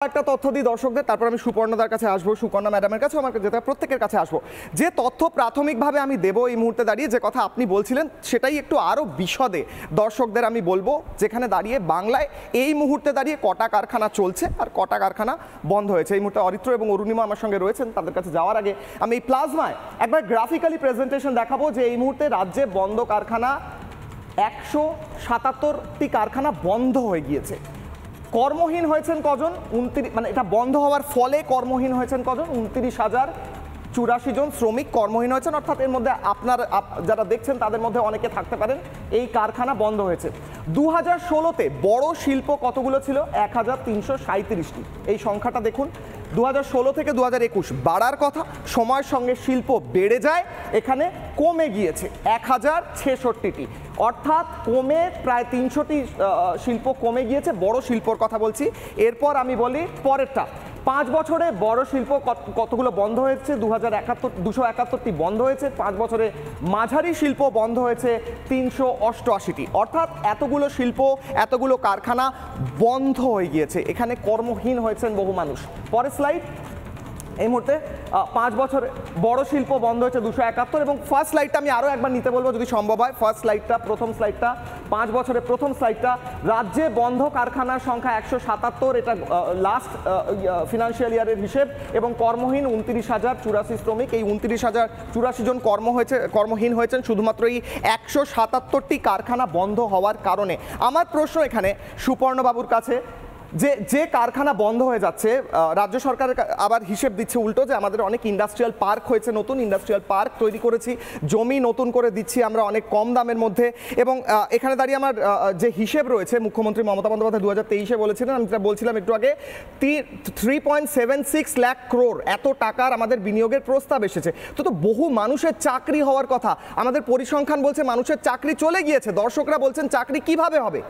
একটা তথ্য দিই দর্শকদের, তারপর আমি সুপর্ণদার কাছে আসবো, সুকন্যা ম্যাডামের কাছে, আমার যেটা প্রত্যেকের কাছে আসবো। যে তথ্য প্রাথমিকভাবে আমি দেবো এই মুহূর্তে দাঁড়িয়ে, যে কথা আপনি বলছিলেন সেটাই একটু আরও বিশদে দর্শকদের আমি বলবো। যেখানে দাঁড়িয়ে বাংলায় এই মুহূর্তে দাঁড়িয়ে কটা কারখানা চলছে আর কটা কারখানা বন্ধ হয়েছে। এই মুহূর্তে অরিত্র এবং অরুণিমা আমার সঙ্গে রয়েছেন। তাদের কাছে যাওয়ার আগে আমি এই প্লাজমায় একবার গ্রাফিক্যালি প্রেজেন্টেশন দেখাবো যে এই মুহূর্তে রাজ্যে বন্ধ কারখানা 177টি কারখানা বন্ধ হয়ে গিয়েছে। কর্মহীন হয়েছেন কজন? 29, মানে এটা বন্ধ হওয়ার ফলে কর্মহীন হয়েছেন কজন? 29,084 জন শ্রমিক কর্মহীন হয়েছেন। অর্থাৎ এর মধ্যে আপনার যারা দেখছেন তাদের মধ্যে অনেকে থাকতে পারেন। এই কারখানা বন্ধ হয়েছে। 2016-তে বড় শিল্প কতগুলো ছিল? 1337টি। এই সংখ্যাটা দেখুন, 2016 থেকে 2021 বাড়ার কথা, সময়ের সঙ্গে শিল্প বেড়ে যায়, এখানে কমে গিয়েছে 1066টি। অর্থাৎ কমে প্রায় 300টি শিল্প কমে গিয়েছে, বড় শিল্পর কথা বলছি। এরপর আমি বলি পরেরটা, 5 বছরে বড় শিল্প কতগুলো বন্ধ হয়েছে? 271টি বন্ধ হয়েছে। 5 বছরে মাঝারি শিল্প বন্ধ হয়েছে 388টি। অর্থাৎ এতগুলো শিল্প, এতগুলো কারখানা বন্ধ হয়ে গিয়েছে, এখানে কর্মহীন হয়েছেন বহু মানুষ। পরের স্লাইড। এই মুহূর্তে 5 বছর বড় শিল্প বন্ধ হয়েছে 271। এবং ফার্স্ট স্লাইডটা আমি আরও একবার নিতে বলবো যদি সম্ভব হয়। ফার্স্ট স্লাইডটা, প্রথম স্লাইডটা, 5 বছরের প্রথম স্লাইডটা। রাজ্যে বন্ধ কারখানার সংখ্যা 177, এটা লাস্ট ফিনান্সিয়াল ইয়ারের হিসেব। এবং কর্মহীন 29,084 শ্রমিক। এই 29,084 জন কর্মহীন হয়েছেন শুধুমাত্র এই 177টি কারখানা বন্ধ হওয়ার কারণে। আমার প্রশ্ন এখানে সুপর্ণবাবুর কাছে, যে কারখানা বন্ধ হয়ে যাচ্ছে, রাজ্য সরকার আবার হিসেব দিচ্ছে উল্টো, যে আমাদের অনেক ইন্ডাস্ট্রিয়াল পার্ক হয়েছে, নতুন ইন্ডাস্ট্রিয়াল পার্ক তৈরি করেছি, জমি নতুন করে দিচ্ছি আমরা অনেক কম দামের মধ্যে। এবং এখানে দাঁড়িয়ে আমার যে হিসেব রয়েছে, মুখ্যমন্ত্রী মমতা বন্দ্যোপাধ্যায় 2023-এ বলেছিলেন, আমি যেটা বলছিলাম একটু আগে, 3.76 লাখ ক্রোড় এত টাকার আমাদের বিনিয়োগের প্রস্তাব এসেছে। তো বহু মানুষের চাকরি হওয়ার কথা, আমাদের পরিসংখ্যান বলছে মানুষের চাকরি চলে গিয়েছে, দর্শকরা বলছেন চাকরি কিভাবে হবে?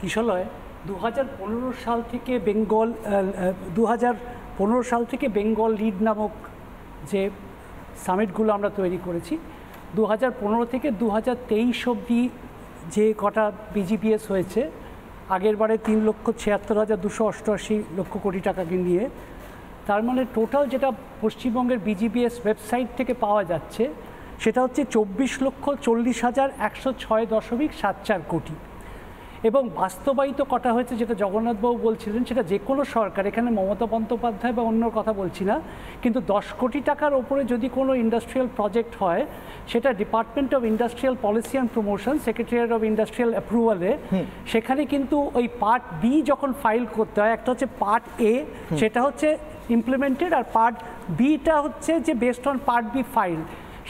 কিশলয় 2015 সাল থেকে বেঙ্গল লিড নামক যে সামিটগুলো আমরা তৈরি করেছি, 2015 থেকে 2023 অবধি যে কটা বিজিপিএস হয়েছে, আগের বারে 3,76,288 কোটি টাকাকে নিয়ে, তার মানে টোটাল যেটা পশ্চিমবঙ্গের বিজিপিএস ওয়েবসাইট থেকে পাওয়া যাচ্ছে সেটা হচ্ছে 24,40,106.74 কোটি। এবং বাস্তবায়িত কটা হয়েছে, যেটা জগন্নাথবাবু বলছিলেন, সেটা যে কোনো সরকার, এখানে মমতা বন্দ্যোপাধ্যায় বা অন্য কথা বলছি না, কিন্তু 10 কোটি টাকার ওপরে যদি কোনো ইন্ডাস্ট্রিয়াল প্রজেক্ট হয়, সেটা department of industrial policy and promotion, secretariat of industrial অ্যাপ্রুভালে, সেখানে কিন্তু ওই পার্ট বি যখন ফাইল করতে হয়, একটা হচ্ছে পার্ট এ, সেটা হচ্ছে ইমপ্লিমেন্টেড, আর পার্ট বিটা হচ্ছে যে based on part B file.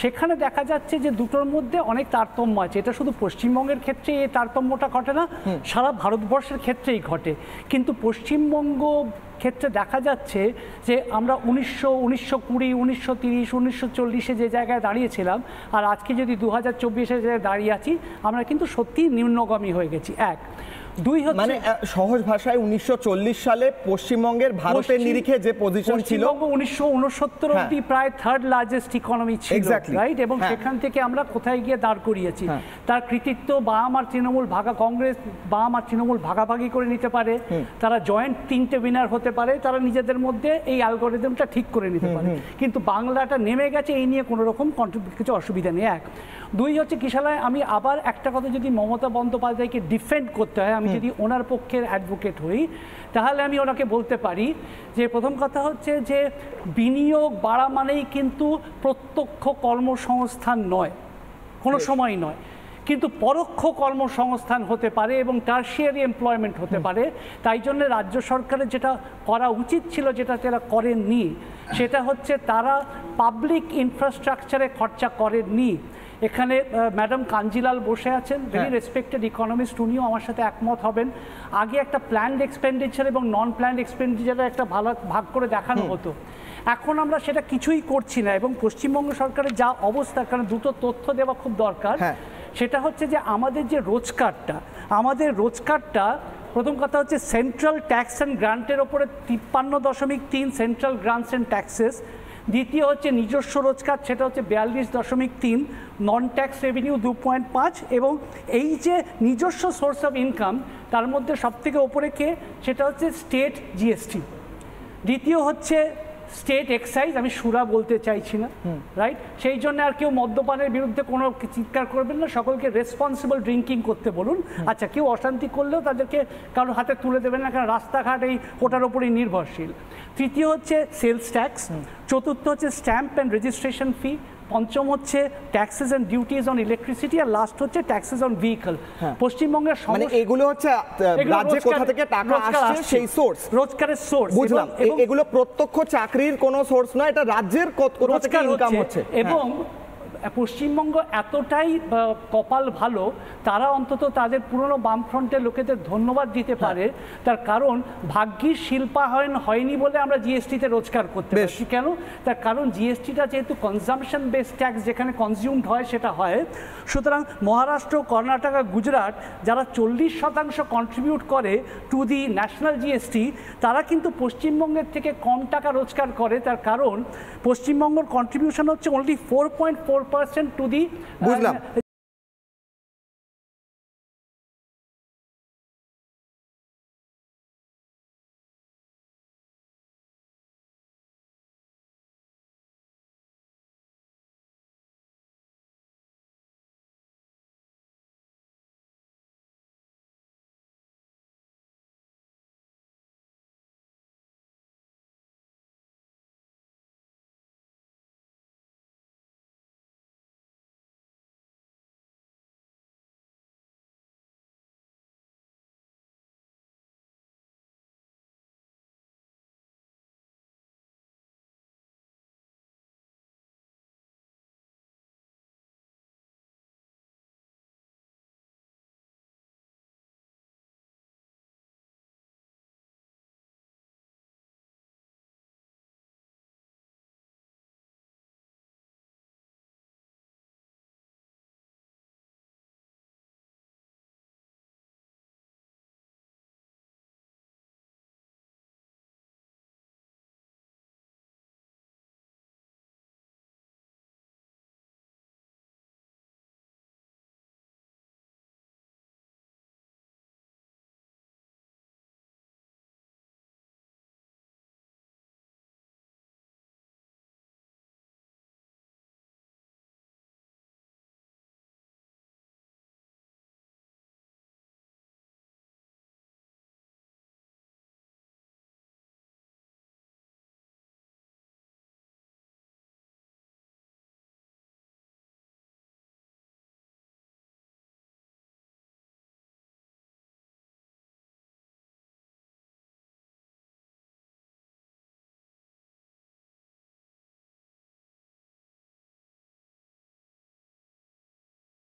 সেখানে দেখা যাচ্ছে যে দুটোর মধ্যে অনেক তারতম্য আছে। এটা শুধু পশ্চিমবঙ্গের ক্ষেত্রে এই তারতম্যটা ঘটে না, সারা ভারতবর্ষের ক্ষেত্রেই ঘটে। কিন্তু পশ্চিমবঙ্গ ক্ষেত্রে দেখা যাচ্ছে যে আমরা 1920, 1930, 1940-এ যে জায়গায় দাঁড়িয়েছিলাম, আর আজকে যদি 2024-এ যে দাঁড়িয়ে আছি, আমরা কিন্তু সত্যিই নিম্নগামী হয়ে গেছি। এক, দুই হচ্ছে, মানে সহজ ভাষায় 1940 সালে পশ্চিমবঙ্গের ভারতের নিরিখে যে পজিশন ছিল, 1969 অবধি প্রায় থার্ড লার্জেস্ট ইকোনমি ছিল, রাইট? এবং সেখান থেকে আমরা কোথায় গিয়ে দাঁড় করিয়েছি, তার কৃতিত্ব বাম আর তৃণমূল কংগ্রেস বাম আর তৃণমূল ভাগাভাগি করে নিতে পারে, তারা জয়েন্ট 3টে উইনার হতে পারে, তারা নিজেদের মধ্যে এই অ্যালগরিদমটা ঠিক করে নিতে পারে। কিন্তু বাংলাটা নেমে গেছে, এই নিয়ে কোনো রকম কিছু অসুবিধা নেই। এক, দুই হচ্ছে কিশালয়, আমি আবার একটা কথা, যদি মমতা বন্দ্যোপাধ্যায়কে ডিফেন্ড করতে হয়, আমি যদি ওনার পক্ষের অ্যাডভোকেট হই, তাহলে আমি ওনাকে বলতে পারি যে প্রথম কথা হচ্ছে যে বিনিয়োগ বাড়া মানেই কিন্তু প্রত্যক্ষ কর্মসংস্থান নয়, কোনো সময় নয়, কিন্তু পরোক্ষ কর্মসংস্থান হতে পারে এবং টার্সিয়ারি এমপ্লয়মেন্ট হতে পারে। তাই জন্য রাজ্য সরকারের যেটা করা উচিত ছিল, যেটা তারা করেননি, সেটা হচ্ছে তারা পাবলিক ইনফ্রাস্ট্রাকচারে খরচা করেননি। এখানে ম্যাডাম কাঞ্জিলাল বসে আছেন, ভেরি রেসপেক্টেড ইকোনমিস্ট, উনিও আমার সাথে একমত হবেন। আগে একটা প্ল্যান্ড এক্সপেন্ডিচার এবং নন প্ল্যান্ড এক্সপেন্ডিচারের একটা ভাগ করে দেখানো হতো। এখন আমরা সেটা কিছুই করছি না। এবং পশ্চিমবঙ্গ সরকারের যা অবস্থা, কারণ দুটো তথ্য দেওয়া খুব দরকার, সেটা হচ্ছে যে আমাদের যে রোজগারটা, প্রথম কথা হচ্ছে সেন্ট্রাল ট্যাক্স অ্যান্ড গ্রান্টের ওপরে 53.3 সেন্ট্রাল গ্রান্টস অ্যান্ড ট্যাক্সেস, দ্বিতীয় হচ্ছে নিজস্ব রোজগার, সেটা হচ্ছে 42.3, নন ট্যাক্স রেভিনিউ 2.5, এবং এই যে নিজস্ব সোর্স অফ ইনকাম তার মধ্যে সবথেকে ওপরে কে, সেটা হচ্ছে স্টেট জিএসটি। দ্বিতীয় হচ্ছে স্টেট এক্সাইজ, আমি সুরা বলতে চাইছি না, রাইট? সেই জন্য আর কেউ মদ্যপানের বিরুদ্ধে কোনো চিৎকার করবেন না, সকলকে রেসপন্সিবল ড্রিঙ্কিং করতে বলুন। আচ্ছা, কেউ অশান্তি করলেও তাদেরকে কারোর হাতে তুলে দেবেন না, কারণ রাস্তাঘাট এই ওটার ওপরই নির্ভরশীল। তৃতীয় হচ্ছে সেলস ট্যাক্স। চতুর্থ হচ্ছে স্ট্যাম্প অ্যান্ড রেজিস্ট্রেশন ফি। পঞ্চম হচ্ছে taxes and duties on electricity, আর লাস্ট হচ্ছে ট্যাক্সেস অন ভেহিকল। পশ্চিমবঙ্গের মানে এগুলো হচ্ছে রাজ্যে কোথা থেকে টাকা আসছে সেই সোর্স, রোজগারের সোর্স। বুঝলাম, এগুলো প্রত্যক্ষ চাকরির কোনো সোর্স নয়, এটা রাজ্যের কোথা থেকে ইনকাম হচ্ছে। এবং পশ্চিমবঙ্গ এতটাই কপাল ভালো, তারা অন্তত তাদের পুরনো বামফ্রন্টের লোকেদের ধন্যবাদ দিতে পারে। তার কারণ ভাগ্যিস শিল্পায়ন হয়নি বলে আমরা জিএসটিতে রোজগার করতে পারছি। কেন? তার কারণ জিএসটিটা যেহেতু কনজামশন বেসড ট্যাক্স, যেখানে কনজিউমড হয় সেটা হয়। সুতরাং মহারাষ্ট্র, কর্ণাটক, গুজরাট যারা 40% কন্ট্রিবিউট করে টু দি ন্যাশনাল জিএসটি, তারা কিন্তু পশ্চিমবঙ্গের থেকে কম টাকা রোজগার করে। তার কারণ পশ্চিমবঙ্গের কন্ট্রিবিউশন হচ্ছে অনলি 4.4% টু দি